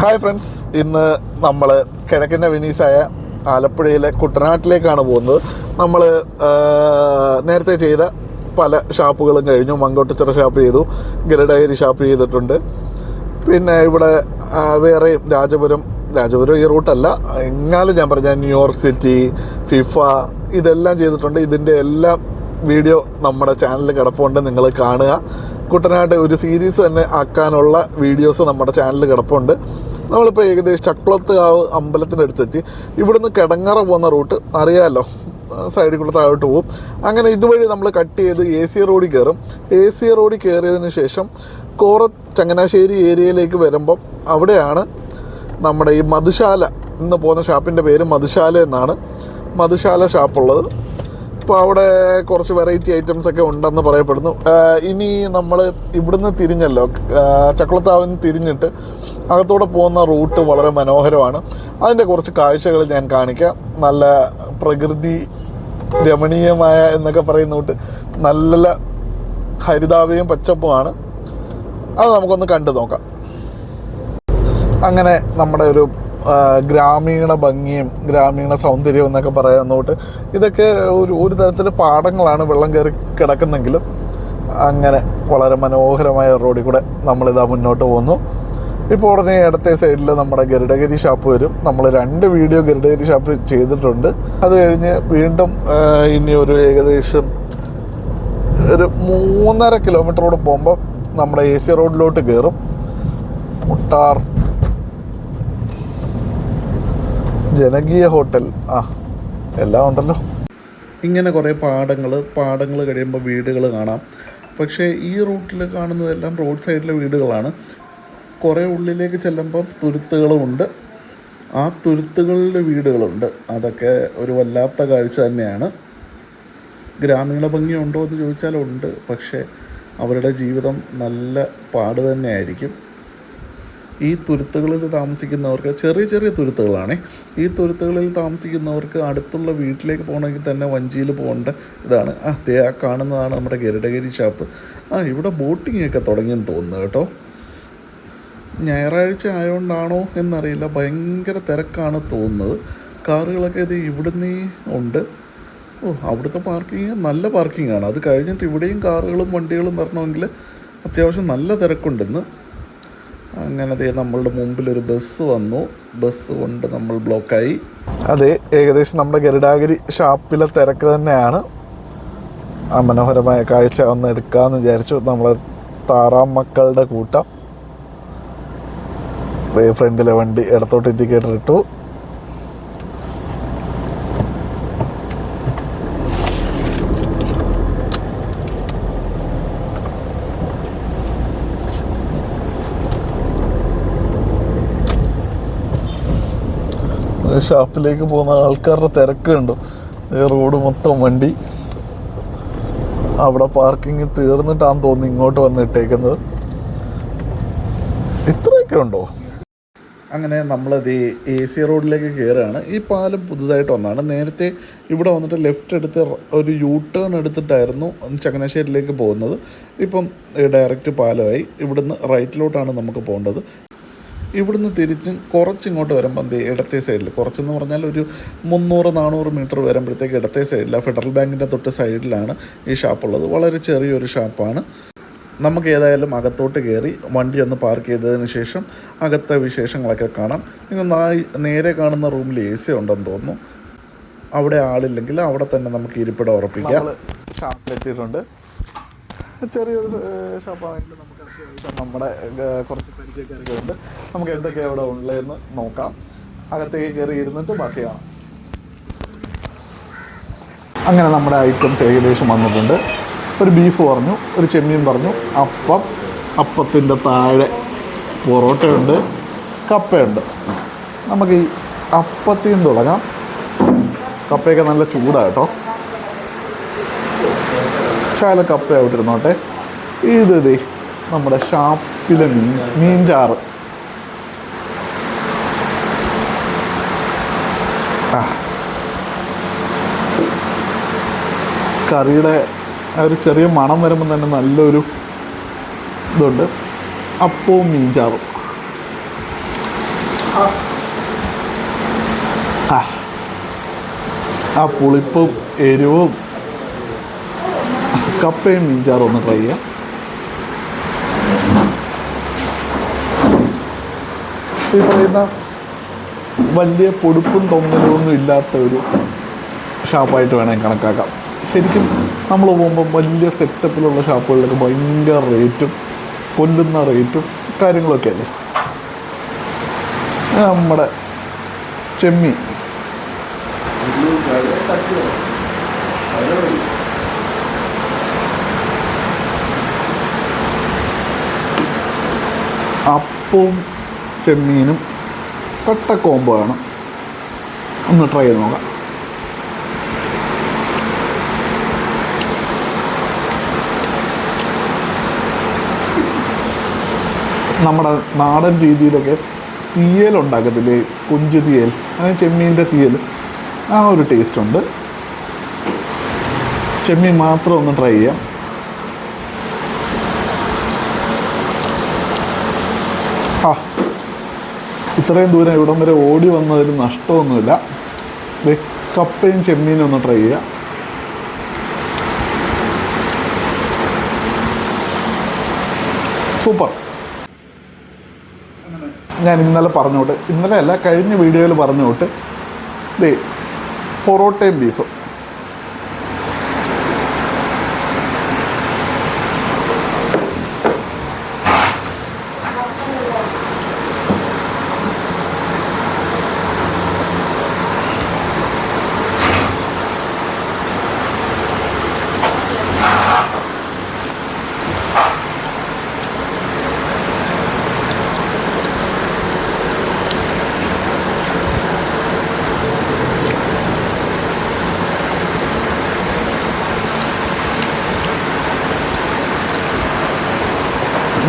Hi friends, ഇന്ന് നമ്മൾ കിഴക്കിൻ്റെ വെനീസായ ആലപ്പുഴയിലെ കുട്ടനാട്ടിലേക്കാണ് പോകുന്നത്. നമ്മൾ നേരത്തെ ചെയ്ത പല ഷാപ്പുകളും കഴിഞ്ഞു. മങ്കോട്ടുച്ചിറ ഷാപ്പ് ചെയ്തു, ഗരുഡഗിരി ഷാപ്പ് ചെയ്തിട്ടുണ്ട്. പിന്നെ ഇവിടെ വേറെയും രാജപുരം ഈ റൂട്ടല്ല, എങ്ങാലും ഞാൻ പറഞ്ഞ ന്യൂയോർക്ക് സിറ്റി, ഫിഫ, ഇതെല്ലാം ചെയ്തിട്ടുണ്ട്. ഇതിൻ്റെ എല്ലാം വീഡിയോ നമ്മുടെ ചാനലിൽ കിടപ്പുണ്ട്, നിങ്ങൾ കാണുക. കുട്ടനാട് ഒരു സീരീസ് തന്നെ ആക്കാനുള്ള വീഡിയോസ് നമ്മുടെ ചാനലിൽ കിടപ്പുണ്ട്. നമ്മളിപ്പോൾ ഏകദേശം ചക്കുളത്തുകാവ് അമ്പലത്തിനടുത്തെത്തി. ഇവിടുന്ന് കിടങ്ങറ പോകുന്ന റൂട്ട് അറിയാമല്ലോ, സൈഡിൽ കൂടെ താഴോട്ട് പോകും. അങ്ങനെ ഇതുവഴി നമ്മൾ കട്ട് ചെയ്ത് AC റോഡിൽ കയറും. AC റോഡിൽ കയറിയതിന് ശേഷം ചങ്ങനാശ്ശേരി ഏരിയയിലേക്ക് വരുമ്പം അവിടെയാണ് നമ്മുടെ ഈ മധുശാല ഇന്ന് പോകുന്ന ഷാപ്പിൻ്റെ പേര് മധുശാല എന്നാണ്. മധുശാല ഷാപ്പുള്ളത്. അപ്പോൾ അവിടെ കുറച്ച് വെറൈറ്റി ഐറ്റംസ് ഒക്കെ ഉണ്ടെന്ന് പറയപ്പെടുന്നു. ഇനി നമ്മൾ ഇവിടുന്ന് തിരിഞ്ഞല്ലോ, ചക്കുളത്താവിന് തിരിഞ്ഞിട്ട് അകത്തൂടെ പോകുന്ന റൂട്ട് വളരെ മനോഹരമാണ്. അതിൻ്റെ കുറച്ച് കാഴ്ചകൾ ഞാൻ കാണിക്കാം. നല്ല പ്രകൃതി രമണീയമായ എന്നൊക്കെ പറയുന്ന റൂട്ട്, നല്ല ഹരിതാഭയും പച്ചപ്പുമാണ്. അത് നമുക്കൊന്ന് കണ്ടു നോക്കാം. അങ്ങനെ നമ്മുടെ ഒരു ഗ്രാമീണ ഭംഗിയും ഗ്രാമീണ സൗന്ദര്യവും എന്നൊക്കെ പറയുന്നോട്ട് ഇതൊക്കെ ഒരു തരത്തിൽ പാടങ്ങളാണ്, വെള്ളം കയറി കിടക്കുന്നെങ്കിലും അങ്ങനെ വളരെ മനോഹരമായ റോഡിൽ കൂടെ നമ്മളിതാ മുന്നോട്ട് പോകുന്നു. ഇപ്പോൾ ഉടനെ ഇടത്തെ സൈഡിൽ നമ്മുടെ ഗരുഡഗിരി ഷാപ്പ് വരും. നമ്മൾ 2 വീഡിയോ ഗരുഡഗിരി ഷാപ്പ് ചെയ്തിട്ടുണ്ട്. അത് കഴിഞ്ഞ് വീണ്ടും ഇനി ഒരു ഏകദേശം ഒരു 3.5 കിലോമീറ്ററോട് പോകുമ്പോൾ നമ്മുടെ AC റോഡിലോട്ട് കയറും. മുട്ടാർ ജനകീയ ഹോട്ടൽ, എല്ലാം ഉണ്ടല്ലോ. ഇങ്ങനെ കുറേ പാടങ്ങൾ കഴിയുമ്പോൾ വീടുകൾ കാണാം. പക്ഷേ ഈ റൂട്ടിൽ കാണുന്നതെല്ലാം റോഡ് സൈഡിലെ വീടുകളാണ്. കുറേ ഉള്ളിലേക്ക് ചെല്ലുമ്പം തുരുത്തുകളുമുണ്ട്. ആ തുരുത്തുകളിലെ വീടുകളുണ്ട്. അതൊക്കെ ഒരു വല്ലാത്ത കാഴ്ച തന്നെയാണ്. ഗ്രാമീണ ഭംഗിയുണ്ടോ എന്ന് ചോദിച്ചാൽ ഉണ്ട്. പക്ഷേ അവരുടെ ജീവിതം നല്ല പാട് തന്നെയായിരിക്കും. ഈ തുരുത്തുകളിൽ താമസിക്കുന്നവർക്ക് ചെറിയ തുരുത്തുകളാണ്. ഈ തുരുത്തുകളിൽ താമസിക്കുന്നവർക്ക് അടുത്തുള്ള വീട്ടിലേക്ക് പോകണമെങ്കിൽ തന്നെ വഞ്ചിയിൽ പോകേണ്ട ഇതാണ്. ആ കാണുന്നതാണ് നമ്മുടെ ഗരുഡഗിരി ഷാപ്പ്. ഇവിടെ ബോട്ടിംഗ് ഒക്കെ തുടങ്ങിയെന്ന് തോന്നുന്നു കേട്ടോ. ഞായറാഴ്ച ആയതുകൊണ്ടാണോ എന്നറിയില്ല, ഭയങ്കര തിരക്കാണ് തോന്നുന്നത്. കാറുകളൊക്കെ ഇത് ഇവിടുന്ന് ഉണ്ട്. അവിടുത്തെ പാർക്കിങ് നല്ല പാർക്കിങ്ങാണ്. അത് കഴിഞ്ഞിട്ട് ഇവിടെയും കാറുകളും വണ്ടികളും വരണമെങ്കിൽ അത്യാവശ്യം നല്ല തിരക്കുണ്ടെന്ന്. അങ്ങനെ നമ്മളുടെ മുമ്പിലൊരു ബസ് വന്നു. ബസ് കൊണ്ട് നമ്മൾ ബ്ലോക്കായി. അതെ, ഏകദേശം നമ്മുടെ ഗരുഡഗിരി ഷാപ്പിലെ തിരക്ക് തന്നെയാണ്. ആ മനോഹരമായ കാഴ്ച ഒന്ന് എടുക്കാമെന്ന് വിചാരിച്ചു. നമ്മളെ താറാം മക്കളുടെ കൂട്ടം. ഫ്രണ്ടിലെ വണ്ടി ഇടത്തോട്ട് ഇൻഡിക്കേറ്റർ ഇട്ടു. ഷാപ്പിലേക്ക് പോകുന്ന ആൾക്കാരുടെ തിരക്ക് കണ്ടു. റോഡ് മൊത്തം വണ്ടി. അവിടെ പാർക്കിങ് തീർന്നിട്ടാന്ന് തോന്നി ഇങ്ങോട്ട് വന്നിട്ടേക്കുന്നത്. ഇത്രയൊക്കെ ഉണ്ടോ? അങ്ങനെ നമ്മളത് AC റോഡിലേക്ക് കയറുകയാണ്. ഈ പാലം പുതുതായിട്ട് വന്നതാണ്. നേരത്തെ ഇവിടെ വന്നിട്ട് ലെഫ്റ്റ് എടുത്ത് ഒരു U-ടേൺ എടുത്തിട്ടായിരുന്നു ചങ്ങനാശ്ശേരിയിലേക്ക് പോകുന്നത്. ഇപ്പം ഡയറക്റ്റ് പാലമായി. ഇവിടുന്ന് റൈറ്റിലോട്ടാണ് നമുക്ക് പോകേണ്ടത്. ഇവിടുന്ന് തിരിച്ചും കുറച്ചിങ്ങോട്ട് വരുമ്പം ഇടത്തെ സൈഡിൽ, കുറച്ചെന്ന് പറഞ്ഞാൽ ഒരു 300-400 മീറ്റർ വരുമ്പോഴത്തേക്ക് ഇടത്തെ സൈഡിൽ ഫെഡറൽ ബാങ്കിൻ്റെ തൊട്ട് സൈഡിലാണ് ഈ ഷാപ്പുള്ളത്. വളരെ ചെറിയൊരു ഷാപ്പാണ്. നമുക്ക് ഏതായാലും അകത്തോട്ട് കയറി വണ്ടി ഒന്ന് പാർക്ക് ചെയ്തതിന് ശേഷം അകത്തെ വിശേഷങ്ങളൊക്കെ കാണാം. ഇനി നേരെ കാണുന്ന റൂമിൽ AC ഉണ്ടെന്ന് തോന്നുന്നു. അവിടെ ആളില്ലെങ്കിൽ അവിടെ തന്നെ നമുക്ക് ഇരിപ്പിടം ഉറപ്പിക്കാം. ഷാപ്പിലെത്തിയിട്ടുണ്ട്. ചെറിയൊരു ഷാപ്പാണെങ്കിൽ നമുക്ക് അത്യാവശ്യം നമ്മുടെ കുറച്ച് പരിചയക്കാരൊക്കെ ഉണ്ട്. നമുക്ക് എന്തൊക്കെയാണ് ഇവിടെ ഉള്ളതെന്ന് നോക്കാം. അകത്തേക്ക് കയറി ഇരുന്നിട്ട് ബാക്കി കാണാം. അങ്ങനെ നമ്മുടെ ഐറ്റംസ് ഏകദേശം വന്നിട്ടുണ്ട്. ഒരു ബീഫ് പറഞ്ഞു, ഒരു ചെമ്മീൻ പറഞ്ഞു, അപ്പത്തിൻ്റെ താഴെ പൊറോട്ടയുണ്ട്, കപ്പയുണ്ട്. നമുക്ക് ഈ അപ്പത്തിൽ നിന്ന് തുടങ്ങാം. കപ്പയൊക്കെ നല്ല ചൂടാണ് കേട്ടോ. ശകലം കപ്പ ആയിട്ടിരുന്നോട്ടെ. ഇത് നമ്മുടെ ഷാപ്പിലെ മീൻചാറ്. കറിയുടെ ഒരു ചെറിയ മണം വരുമ്പോൾ തന്നെ നല്ലൊരു ഇതുണ്ട്. അപ്പവും മീൻചാറും. ആ പുളിപ്പും എരിവും കപ്പയും മീൻചാറും ഒന്ന് ട്രൈ ചെയ്യാം. ഈ പറയുന്ന വലിയ പൊടുപ്പും തൊങ്ങലൊന്നും ഇല്ലാത്ത ഒരു ഷാപ്പായിട്ട് വേണമെങ്കിൽ കണക്കാക്കാം. ശരിക്കും നമ്മൾ പോകുമ്പോൾ വലിയ സെറ്റപ്പിലുള്ള ഷാപ്പുകളിലൊക്കെ ഭയങ്കര റേറ്റും കൊല്ലുന്ന റേറ്റും കാര്യങ്ങളൊക്കെ അല്ലേ. നമ്മുടെ ചെമ്മീൻ അപ്പവും ചെമ്മീനും കട്ട കോംബോ ആണ്. ഒന്ന് ട്രൈ ചെയ്ത് നോക്കാം. നമ്മുടെ നാടൻ രീതിയിലൊക്കെ തീയലുണ്ടാക്കത്തില്ലേ, കൊഞ്ച് തീയൽ, അങ്ങനെ ചെമ്മീൻ്റെ തീയൽ, ആ ഒരു ടേസ്റ്റ് ഉണ്ട്. ചെമ്മീൻ മാത്രം ഒന്ന് ട്രൈ ചെയ്യാം. ഇത്രയും ദൂരം ഇവിടം വരെ ഓടി വന്നതിൽ നഷ്ടമൊന്നുമില്ല. കപ്പയും ചെമ്മീനും ഒന്ന് ട്രൈ ചെയ്യാം. സൂപ്പർ. ഞാൻ ഇന്നലെ പറഞ്ഞോട്ട്, ഇന്നലെ അല്ല കഴിഞ്ഞ വീഡിയോയിൽ പറഞ്ഞോട്ട്, പൊറോട്ടയും ബീഫും.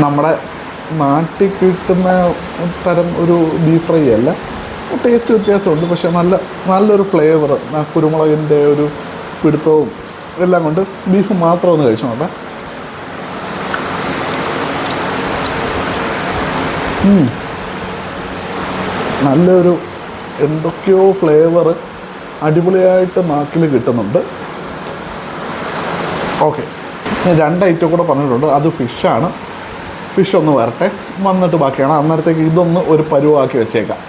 നമ്മുടെ നാട്ടിൽ കിട്ടുന്ന തരം ഒരു ബീഫ് ഫ്രൈ അല്ല, ടേസ്റ്റ് വ്യത്യാസമുണ്ട്. പക്ഷേ നല്ലൊരു ഫ്ലേവർ, കുരുമുളകിൻ്റെ ഒരു പിടുത്തവും എല്ലാം കൊണ്ട് ബീഫ് മാത്രം ഒന്ന് കഴിച്ചു നോക്കാം. നല്ലൊരു എന്തൊക്കെയോ ഫ്ലേവർ അടിപൊളിയായിട്ട് നാക്കിൽ കിട്ടുന്നുണ്ട്. ഓക്കെ, ഞാൻ 2 ഐറ്റം കൂടെ പറഞ്ഞിട്ടുണ്ട്. അത് ഫിഷാണ്. ഫിഷ് ഒന്ന് വരട്ടെ, വന്നിട്ട് ബാക്കിയാണ്. അന്നേരത്തേക്ക് ഇതൊന്ന് ഒരു പരുവാക്കി വെച്ചേക്കാം.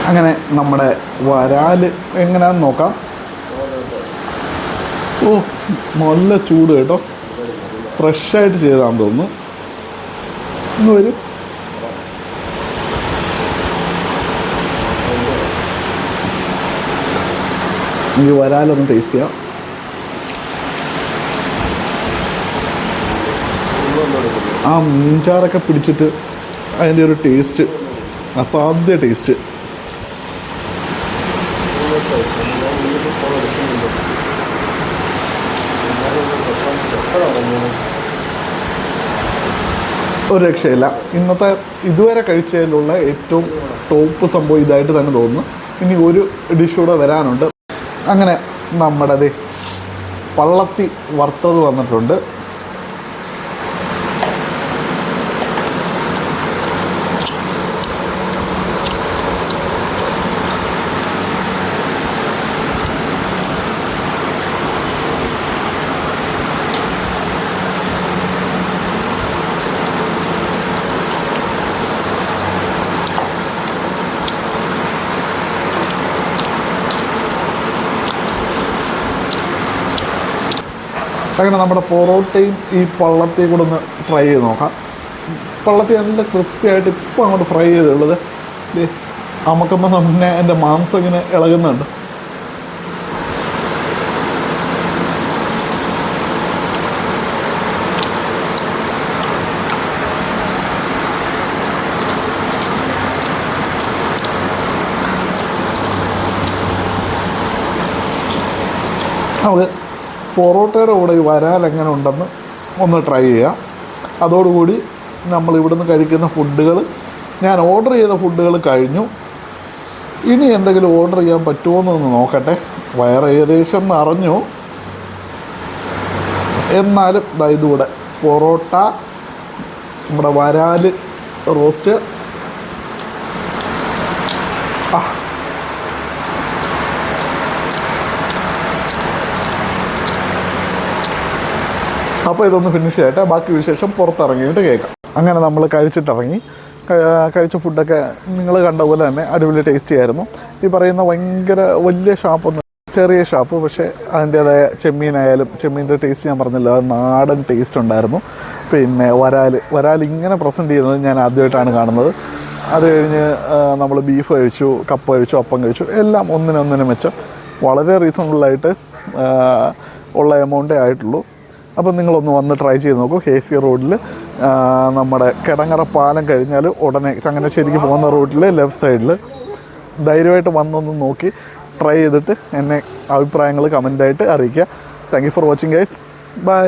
അങ്ങനെ നമ്മുടെ വരാൽ എങ്ങനെയാണെന്ന് നോക്കാം. ഓ, നല്ല ചൂട് കേട്ടോ. ഫ്രഷായിട്ട് ചെയ്തതാണെന്ന് തോന്നുന്നു. ഇന്ന് വരും. ഈ വരാലൊന്ന് ടേസ്റ്റ് ചെയ്യാം. ആ മീൻചാറൊക്കെ പിടിച്ചിട്ട് അതിൻ്റെ ഒരു ടേസ്റ്റ്, അസാധ്യ ടേസ്റ്റ്. ഒരു രക്ഷയില്ല. ഇന്നത്തെ ഇതുവരെ കഴിച്ചതിലുള്ള ഏറ്റവും ടോപ്പ് സംഭവം ഇതായിട്ട് തന്നെ തോന്നുന്നു. ഇനി ഒരു ഡിഷ് കൂടെ വരാനുണ്ട്. അങ്ങനെ നമ്മുടെ പള്ളത്തി വറുത്തത് വന്നിട്ടുണ്ട്. അങ്ങനെ നമ്മുടെ പൊറോട്ടയും ഈ പള്ളത്തിയും കൂടെ ഒന്ന് ട്രൈ ചെയ്ത് നോക്കാം. പള്ളത്തി നല്ല ക്രിസ്പി ആയിട്ട് ഇപ്പോൾ അങ്ങോട്ട് ഫ്രൈ ചെയ്തുള്ളത്. അമക്കുമ്പോൾ തന്നെ എൻ്റെ മാംസം ഇങ്ങനെ ഇളകുന്നുണ്ട്. നമുക്ക് പൊറോട്ടയുടെ കൂടെ ഈ വരാൽ എങ്ങനെ ഉണ്ടെന്ന് ഒന്ന് ട്രൈ ചെയ്യാം. അതോടുകൂടി നമ്മൾ ഇവിടുന്ന് കഴിക്കുന്ന ഫുഡുകൾ, ഞാൻ ഓർഡർ ചെയ്ത ഫുഡുകൾ കഴിഞ്ഞു. ഇനി എന്തെങ്കിലും ഓർഡർ ചെയ്യാൻ പറ്റുമോ എന്നൊന്ന് നോക്കട്ടെ. വയറ് ഏകദേശം നിറഞ്ഞു. എന്നാലും ഇതുകൂടെ പൊറോട്ട, നമ്മുടെ വരാൽ റോസ്റ്റ്, അപ്പോൾ ഇതൊന്ന് ഫിനിഷ് ചെയ്യട്ടെ, ബാക്കി വിശേഷം പുറത്തിറങ്ങിയിട്ട് കേൾക്കാം. അങ്ങനെ നമ്മൾ കഴിച്ചിട്ടിറങ്ങി. കഴിച്ച ഫുഡൊക്കെ നിങ്ങൾ കണ്ട പോലെ തന്നെ അടിപൊളി ടേസ്റ്റി ആയിരുന്നു. ഈ പറയുന്ന ഭയങ്കര വലിയ ഷാപ്പൊന്നും, ചെറിയ ഷാപ്പ്, പക്ഷേ അതിൻ്റേതായ ചെമ്മീനായാലും ചെമ്മീൻ്റെ ടേസ്റ്റ് ഞാൻ പറഞ്ഞില്ല, നാടൻ ടേസ്റ്റ് ഉണ്ടായിരുന്നു. പിന്നെ വരാൽ ഇങ്ങനെ പ്രസൻറ്റ് ചെയ്യുന്നത് ഞാൻ ആദ്യമായിട്ടാണ് കാണുന്നത്. അത് കഴിഞ്ഞ് നമ്മൾ ബീഫ് കഴിച്ചു, കപ്പ കഴിച്ചു, അപ്പം കഴിച്ചു, എല്ലാം ഒന്നിനൊന്നിനും മെച്ചം. വളരെ റീസണബിളായിട്ട് ഉള്ള എമൗണ്ടേ ആയിട്ടുള്ളൂ. അപ്പം നിങ്ങളൊന്ന് വന്ന് ട്രൈ ചെയ്ത് നോക്കൂ. ഹേസി റോഡിൽ നമ്മുടെ കിടങ്ങറ പാലം കഴിഞ്ഞാൽ ഉടനെ ചങ്ങനാശ്ശേരിക്ക് പോകുന്ന റൂട്ടിൽ ലെഫ്റ്റ് സൈഡിൽ ധൈര്യമായിട്ട് വന്നൊന്ന് നോക്കി ട്രൈ ചെയ്തിട്ട് എന്നെ അഭിപ്രായങ്ങൾ കമൻ്റായിട്ട് അറിയിക്കുക. Thank you for watching guys. By.